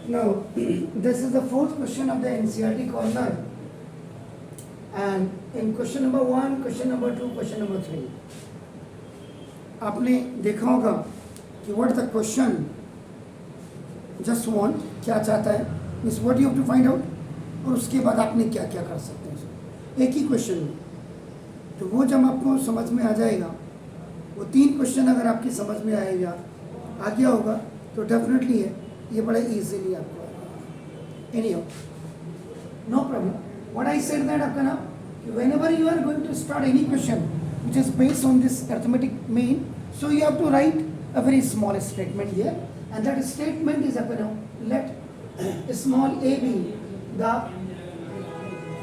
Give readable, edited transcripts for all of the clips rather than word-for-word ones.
Now, this is the fourth question of the NCERT corner. And in question number 1, question number 2, question number 3, आपने देखा होगा कि what the question just want क्या चाहता है, means what you have to find out, और उसके बाद आपने क्या क्या कर सकते हैं एक ही क्वेश्चन में. तो वो जब आपको समझ में आ जाएगा, वो 3 क्वेश्चन अगर आपकी समझ में आएगा आ गया होगा तो डेफिनेटली है ये बड़ा इजीली आपको आएगा. Anyhow, no problem. What I said that आपका ना whenever you are going to start any question which is based on this arithmetic mean, so you have to write a very small statement here, and that statement is up now, let small a be the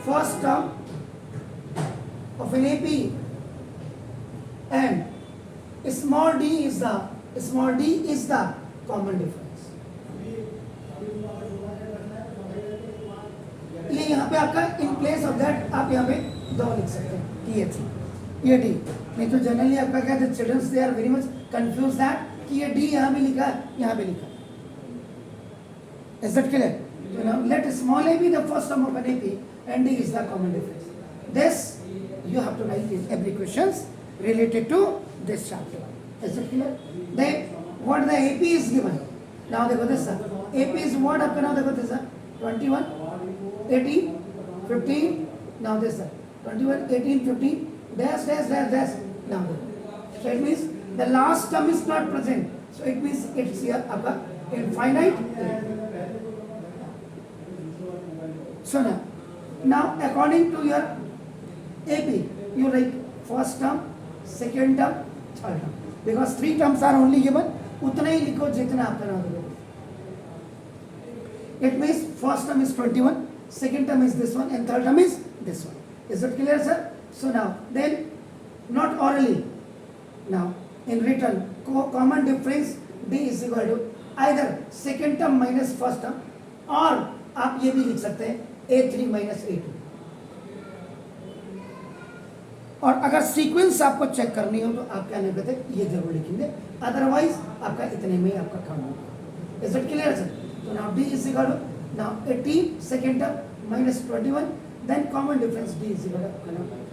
first term of an AP and small d is the common difference. ये यहाँ पे आपका in place of that आप यहाँ पे 2 लिख सकते हैं कि ये 3 ये डी. नहीं तो जनरली आपका क्या है, childrens they are very much confuse that कि ये डी यहाँ भी लिखा है यहाँ भी लिखा है. Is that clear? So now let small a be the first term of an AP and d is the common difference. This you have to write in every questions related to this chapter. Is it clear? Then what the AP is given. Now देखो this sir. AP is what आपका now देखो this sir. 21, 18, 15. Now this sir. 21, 18, 15. Dash, dash, dash, dash. Now this. So it means the last term is not present. So it means it's here आपका infinite. So now according to your AP, you write first term, second term, third term. Because 3 terms are only given, उतना ही लिखो जितना आपका नाम लिखो. It means first term is 21, second term is this one, and third term is this one. Is it clear, sir? So now, then not orally. Now in written, common difference D is equal to either second term minus first term, or आप ये भी लिख सकते हैं A3 minus A2. और अगर sequence आपको check करनी हो तो आप क्या नहीं कहते ये जरूर लिखेंगे, अदरवाइज आपका इतने में आपका काम होगा. Is it clear sir? तो now D is equal to now 18 second term minus 21, then common difference D is equal to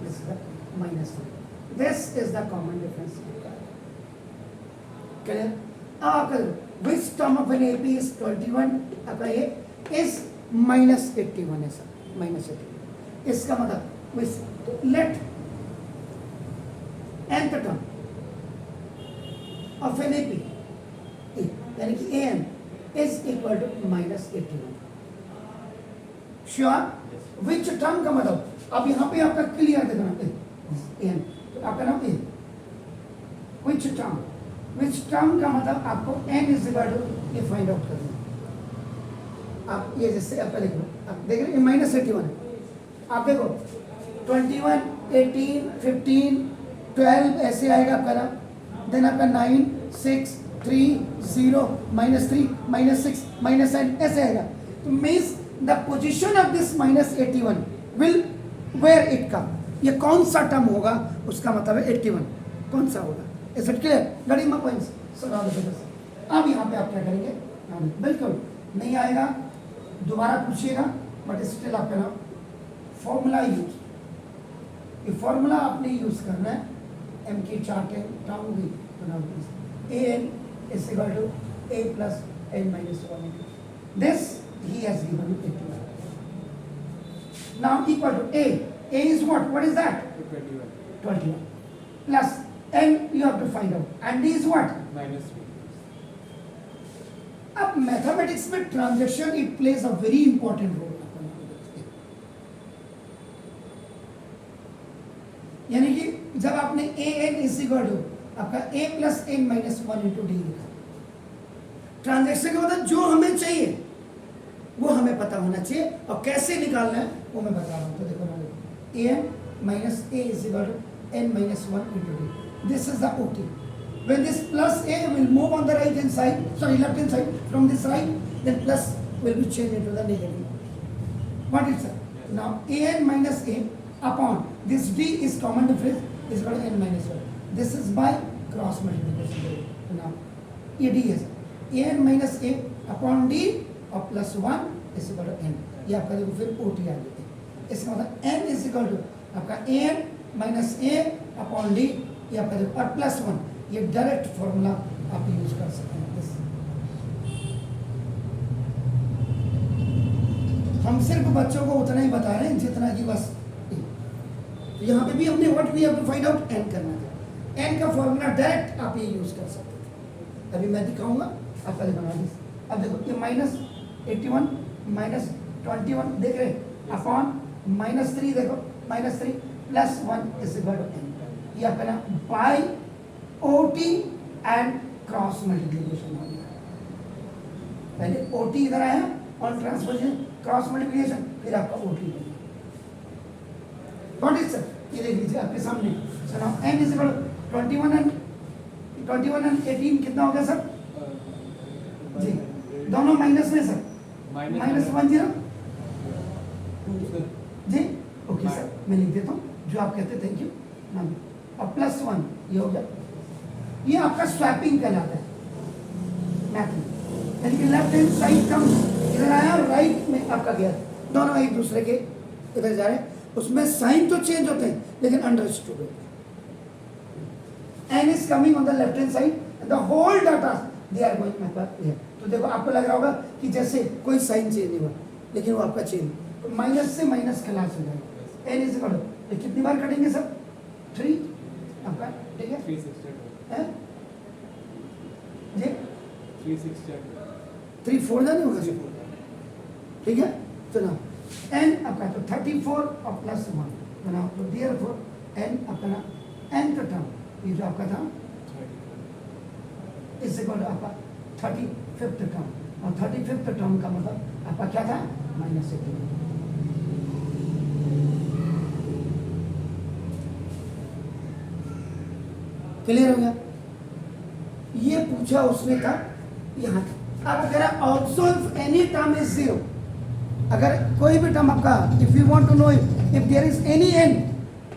this is the minus 1. This is the common difference. Clear? अब आपका which term of an AP is 21 आपका ये is minus 81 है sir, minus 81. इसका मतलब which let nth term of an AP यानी कि an is equal to minus 81. Sure? Which term का मतलब अब यहाँ पे आपका क्लियर देखना an, तो आपका नाम a. Which term का मतलब आपको n is equal to ये फाइंड आउट करना. आप ये जैसे आपका देखो, आप देख रहे हैं माइनस 81 है. आप देखो 21, 18, 15, 12 ऐसे आएगा आपका नाम. देन आपका 9, 6, 3, 0, -3, -6, -9 ऐसे आएगा. तो means the position of this -81 will where it come. ये कौन सा टर्म होगा उसका मतलब है 81 कौन सा होगा. Is it clear? गड़ी में पॉइंट्स. सो नाउ अब यहाँ पे आप क्या करेंगे, बिल्कुल नहीं आएगा दोबारा पूछिएगा, बट स्टिल आपका नाम फॉर्मूला यूज. ये फॉर्मूला आपने यूज करना है. एम की चार्ट टाउन भी A N is equal to A plus N minus 1. This he has given 81. Now equal to A. A is what is that? 21 plus N you have to find out, and D is what? -3. अब mathematics में transaction it plays a very important role. यानी कि जब आपने A N is equal to आपका A plus N minus 1 into D लिखा, transaction का मतलब जो हमें चाहिए वो हमें पता होना चाहिए, और कैसे निकालना है वो मैं बता रहा हूँ. तो देखो ना, A N minus A is equal to N minus 1 into D. This is the OT. When this plus a will move on the right hand side, sorry left hand side from this right, then plus will be changed into the negative. What is that? Now an minus a upon this d is common difference is equal to n minus 1. This is by cross multiplication. Now ये d है an minus a upon d और plus 1 is equal to n। ये आपका देखो फिर OT आ जाती है। इसका मतलब n इज इक्वल टू आपका an minus a upon d, ये आपका देखो और प्लस 1, ये डायरेक्ट फॉर्मूला आप यूज कर सकते हैं। हम सिर्फ बच्चों को उतना ही बता रहे हैं जितना कि बस, तो यहाँ पे भी हमने what we have to find out n करना था। n का फॉर्मूला डायरेक्ट आप ये यूज कर सकते थे। अभी मैं दिखाऊंगा, आप पहले बना दीजिए। अब देखो ये माइनस 81 माइनस 21 देख रहे अपॉन माइनस 3, देखो minus 3 plus 1 is equal to n। ये आपका ना by OT and cross multiplication हो गया। पहले OT इधर आया और ट्रांसपोजिशन क्रॉस मल्टीप्लिकेशन, फिर आपका OT हो गया। व्हाट इज सर, ये देख लीजिए आपके सामने। So now n is equal to 21 and 18 कितना हो गया सर जी? दोनों माइनस में सर, माइनस 10 जी। ओके सर, मैं लिख देता हूँ जो आप कहते, थैंक यू। और प्लस 1 ये हो गया। ये आपका स्वैपिंग कहलाता है मैथ में, यानी कि लेफ्ट हैंड साइड कम इधर आया और राइट में आपका गया, दोनों एक दूसरे के इधर जा रहे हैं। उसमें साइन तो चेंज होते हैं लेकिन अंडरस्टूड होते हैं। n is coming on the left hand side and the whole data they are going here। तो देखो आपको लग रहा होगा कि जैसे कोई साइन चेंज नहीं हुआ, लेकिन वो आपका चेंज माइनस से माइनस खलास हो जाएगा। n is equal to कितनी बार कटेंगे सब? 3 आपका, ठीक है? 360 जी 3 4 नहीं होगा, ठीक है? तो ना n आपका तो 34 और प्लस 1 बनाओ, तो देयरफॉर n अपना n का टर्म ये जो आपका था इज इक्वल टू आपका 35th टर्म, और 35th टर्म का मतलब आपका क्या था? माइनस 18। क्लियर हो गया? ये पूछा उसने था यहाँ। अब कह रहा also if any term is 0, अगर कोई भी टर्म आपका, if you want to know if there is any n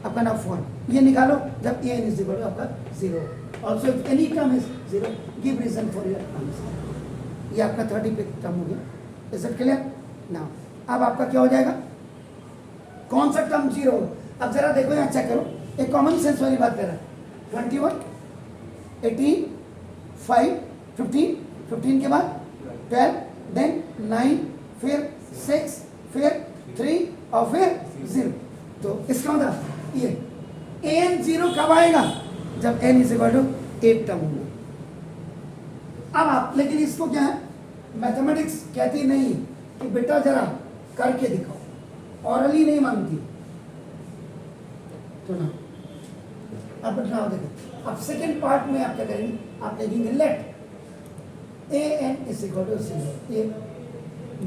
आपका ना फॉर, ये निकालो जब n इज इक्वल टू आपका 0। Also if any term is 0 give reason for your answer. ये आपका 35th टर्म हो गया। Is it clear? नाउ अब आपका क्या हो जाएगा? कौन सा टर्म 0 होगा? अब जरा देखो यहाँ चेक करो, एक कॉमन सेंस वाली बात कर रहा है। 21 18 5 15 15 के बाद 12 देन 9 फिर 6 फिर 3 और फिर 0। तो इसका मतलब ये n 0 कब आएगा? जब n is equal to 8 term होगा। अब आप, लेकिन इसको क्या है, मैथमेटिक्स कहती नहीं कि बेटा जरा करके दिखाओ, ऑरली नहीं मांगती। तो ना अब बताओ, देखो अब सेकेंड पार्ट में आप क्या करेंगे, आप लिखेंगे let an is equal to 0।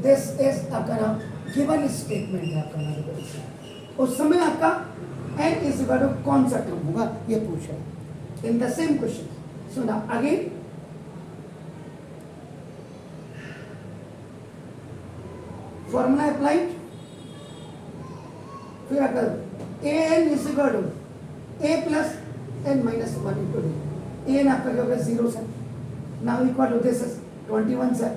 This is आपका नाम गिवन स्टेटमेंट है आपका नाम। उस समय आपका n इज इक्वल टू कौन सा टर्म होगा ये पूछ रहा है in the same question. So now again formula applied, फिर अगर an is equal to a plus n minus 1 into d। an आपका क्या होगा? 0 sir. Now equal to this is 21 sir,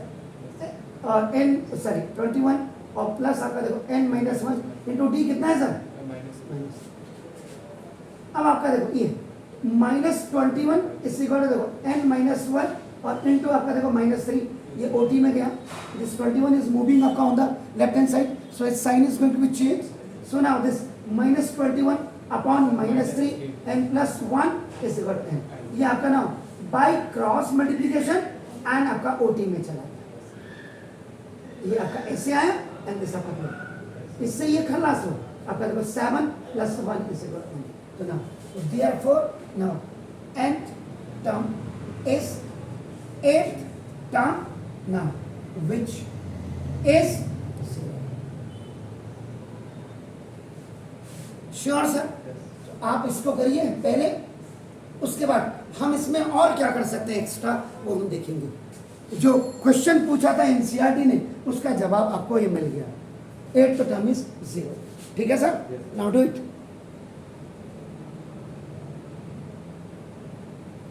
और n सॉरी 21 और प्लस आपका देखो n माइनस 1 इंटू d कितना है सर? माइनस। अब आपका देखो ये माइनस 21 इस इक्वल टू देखो n माइनस 1 और इंटू आपका देखो माइनस 3, ये OT में गया। दिस 21 is moving आपका on the left hand side, so its sign is going to be changed. So now this minus 21 upon minus 3 and plus 1 is equal to n। ये आपका ना by cross multiplication and आपका OT में चला गया। ये आपका ऐसे आया एंड दिस आपका, इससे ये खलास हो आपका देखो 7 plus 1 is equal to n। तो now therefore now nth term is 8th term now which is 0। Sure sir? आप इसको करिए पहले, उसके बाद हम इसमें और क्या कर सकते हैं एक्स्ट्रा वो हम देखेंगे। जो क्वेश्चन पूछा था एनसीईआरटी ने उसका जवाब आपको ये मिल गया। 8th term is 0। ठीक है सर? Now do it.